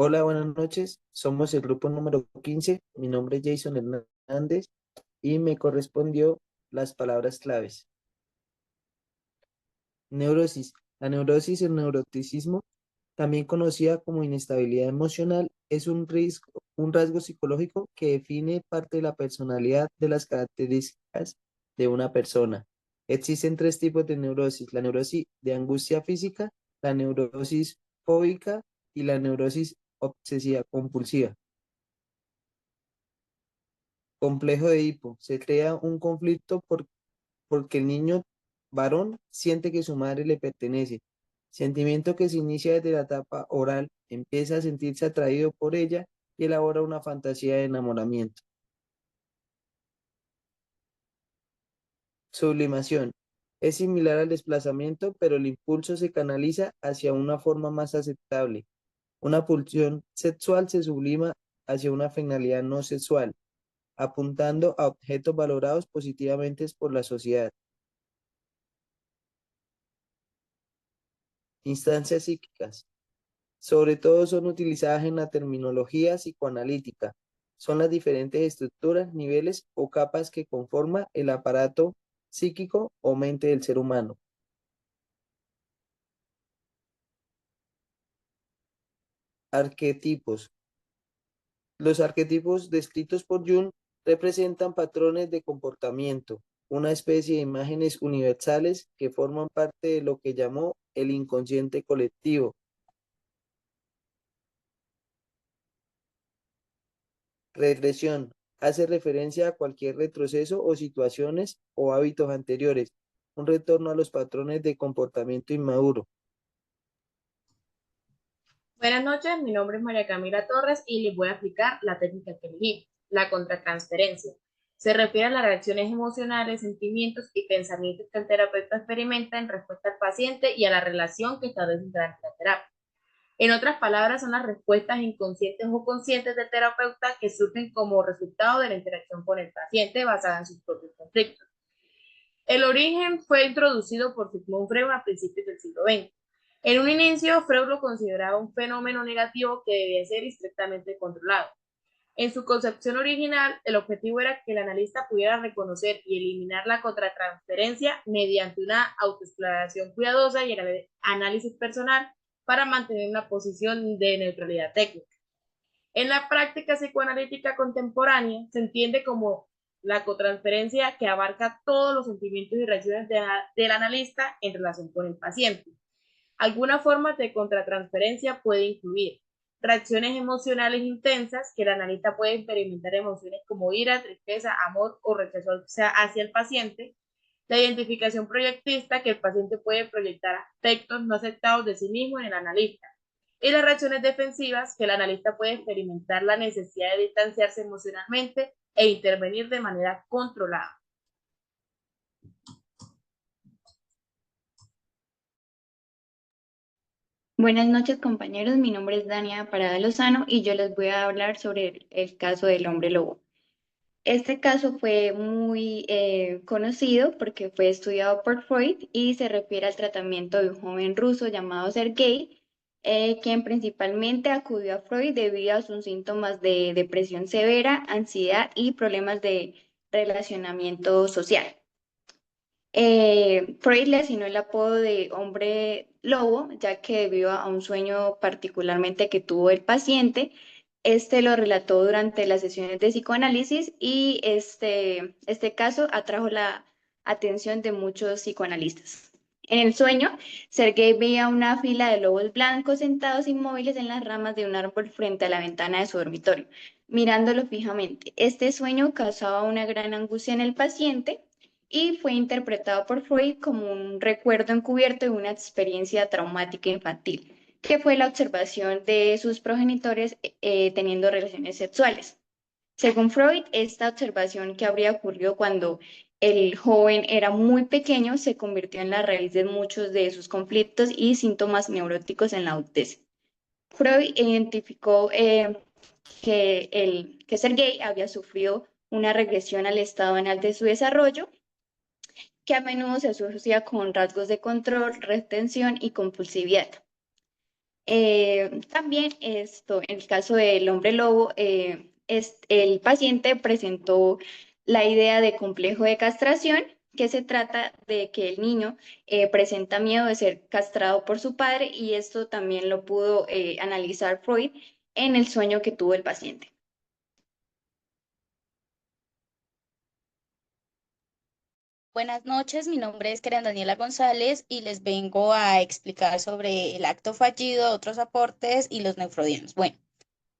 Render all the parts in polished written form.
Hola, buenas noches. Somos el grupo número 15. Mi nombre es Jason Hernández y me correspondió las palabras claves. Neurosis. La neurosis, el neuroticismo, también conocida como inestabilidad emocional, es un rasgo psicológico que define parte de la personalidad de las características de una persona. Existen tres tipos de neurosis: la neurosis de angustia física, la neurosis fóbica y la neurosis obsesiva compulsiva. Complejo de Edipo. Se crea un conflicto porque el niño varón siente que su madre le pertenece. Sentimiento que se inicia desde la etapa oral, empieza a sentirse atraído por ella y elabora una fantasía de enamoramiento. Sublimación. Es similar al desplazamiento, pero el impulso se canaliza hacia una forma más aceptable. Una pulsión sexual se sublima hacia una finalidad no sexual, apuntando a objetos valorados positivamente por la sociedad. Instancias psíquicas. Sobre todo son utilizadas en la terminología psicoanalítica. Son las diferentes estructuras, niveles o capas que conforman el aparato psíquico o mente del ser humano. Arquetipos. Los arquetipos descritos por Jung representan patrones de comportamiento, una especie de imágenes universales que forman parte de lo que llamó el inconsciente colectivo. Regresión. Hace referencia a cualquier retroceso o situaciones o hábitos anteriores, un retorno a los patrones de comportamiento inmaduro. Buenas noches, mi nombre es María Camila Torres y les voy a explicar la técnica que elegí, la contratransferencia. Se refiere a las reacciones emocionales, sentimientos y pensamientos que el terapeuta experimenta en respuesta al paciente y a la relación que establece durante la terapia. En otras palabras, son las respuestas inconscientes o conscientes del terapeuta que surgen como resultado de la interacción con el paciente basada en sus propios conflictos. El origen fue introducido por Sigmund Freud a principios del siglo XX. En un inicio, Freud lo consideraba un fenómeno negativo que debía ser estrictamente controlado. En su concepción original, el objetivo era que el analista pudiera reconocer y eliminar la contratransferencia mediante una autoexploración cuidadosa y el análisis personal para mantener una posición de neutralidad técnica. En la práctica psicoanalítica contemporánea se entiende como la cotransferencia que abarca todos los sentimientos y reacciones del analista en relación con el paciente. Alguna forma de contratransferencia puede incluir reacciones emocionales intensas, que el analista puede experimentar emociones como ira, tristeza, amor o rechazo hacia el paciente. La identificación proyectista, que el paciente puede proyectar aspectos no aceptados de sí mismo en el analista. Y las reacciones defensivas, que el analista puede experimentar la necesidad de distanciarse emocionalmente e intervenir de manera controlada. Buenas noches, compañeros. Mi nombre es Dania Parada Lozano y yo les voy a hablar sobre el caso del hombre lobo. Este caso fue muy conocido porque fue estudiado por Freud y se refiere al tratamiento de un joven ruso llamado Sergei, quien principalmente acudió a Freud debido a sus síntomas de depresión severa, ansiedad y problemas de relacionamiento social. Freud le asignó el apodo de hombre lobo, ya que debido a un sueño particularmente que tuvo el paciente, este lo relató durante las sesiones de psicoanálisis y este caso atrajo la atención de muchos psicoanalistas. En el sueño, Sergei veía una fila de lobos blancos sentados inmóviles en las ramas de un árbol frente a la ventana de su dormitorio, mirándolo fijamente. Este sueño causaba una gran angustia en el paciente y fue interpretado por Freud como un recuerdo encubierto de una experiencia traumática infantil, que fue la observación de sus progenitores teniendo relaciones sexuales. Según Freud, esta observación que habría ocurrido cuando el joven era muy pequeño se convirtió en la raíz de muchos de sus conflictos y síntomas neuróticos en la adultez. Freud identificó que Sergei había sufrido una regresión al estado anal de su desarrollo que a menudo se asocia con rasgos de control, retención y compulsividad. También esto, en el caso del hombre lobo, el paciente presentó la idea de complejo de castración, que se trata de que el niño presenta miedo de ser castrado por su padre y esto también lo pudo analizar Freud en el sueño que tuvo el paciente. Buenas noches, mi nombre es Karen Daniela González y les vengo a explicar sobre el acto fallido, otros aportes y los neufrodianos. Bueno,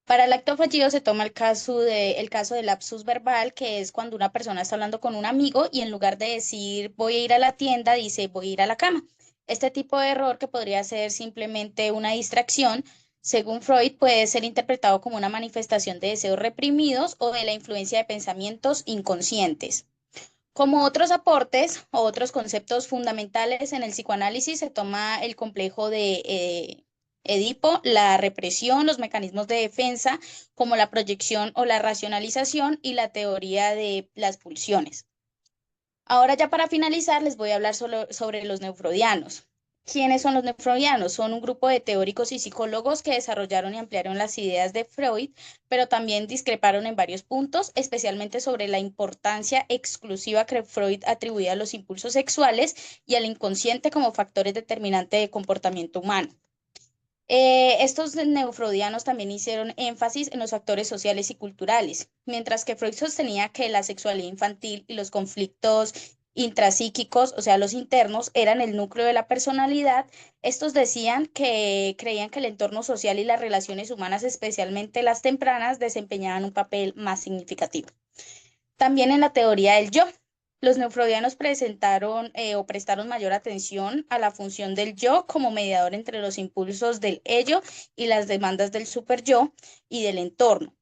para el acto fallido se toma el caso del lapsus verbal, que es cuando una persona está hablando con un amigo y en lugar de decir voy a ir a la tienda, dice voy a ir a la cama. Este tipo de error, que podría ser simplemente una distracción, según Freud, puede ser interpretado como una manifestación de deseos reprimidos o de la influencia de pensamientos inconscientes. Como otros aportes o otros conceptos fundamentales en el psicoanálisis, se toma el complejo de Edipo, la represión, los mecanismos de defensa, como la proyección o la racionalización y la teoría de las pulsiones. Ahora ya para finalizar les voy a hablar sobre los neufrodianos. ¿Quiénes son los neufrodianos? Son un grupo de teóricos y psicólogos que desarrollaron y ampliaron las ideas de Freud, pero también discreparon en varios puntos, especialmente sobre la importancia exclusiva que Freud atribuía a los impulsos sexuales y al inconsciente como factores determinantes de comportamiento humano. Estos neufrodianos también hicieron énfasis en los factores sociales y culturales, mientras que Freud sostenía que la sexualidad infantil y los conflictos intrapsíquicos, o sea, los internos, eran el núcleo de la personalidad. Estos decían que creían que el entorno social y las relaciones humanas, especialmente las tempranas, desempeñaban un papel más significativo. También en la teoría del yo, los neufrodianos presentaron o prestaron mayor atención a la función del yo como mediador entre los impulsos del ello y las demandas del superyo y del entorno.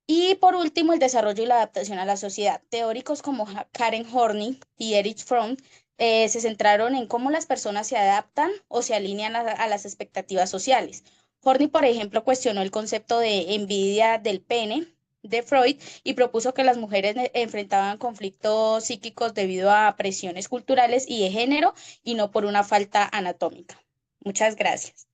Y por último, el desarrollo y la adaptación a la sociedad. Teóricos como Karen Horney y Erich Fromm se centraron en cómo las personas se adaptan o se alinean a las expectativas sociales. Horney, por ejemplo, cuestionó el concepto de envidia del pene de Freud y propuso que las mujeres enfrentaban conflictos psíquicos debido a presiones culturales y de género y no por una falta anatómica. Muchas gracias.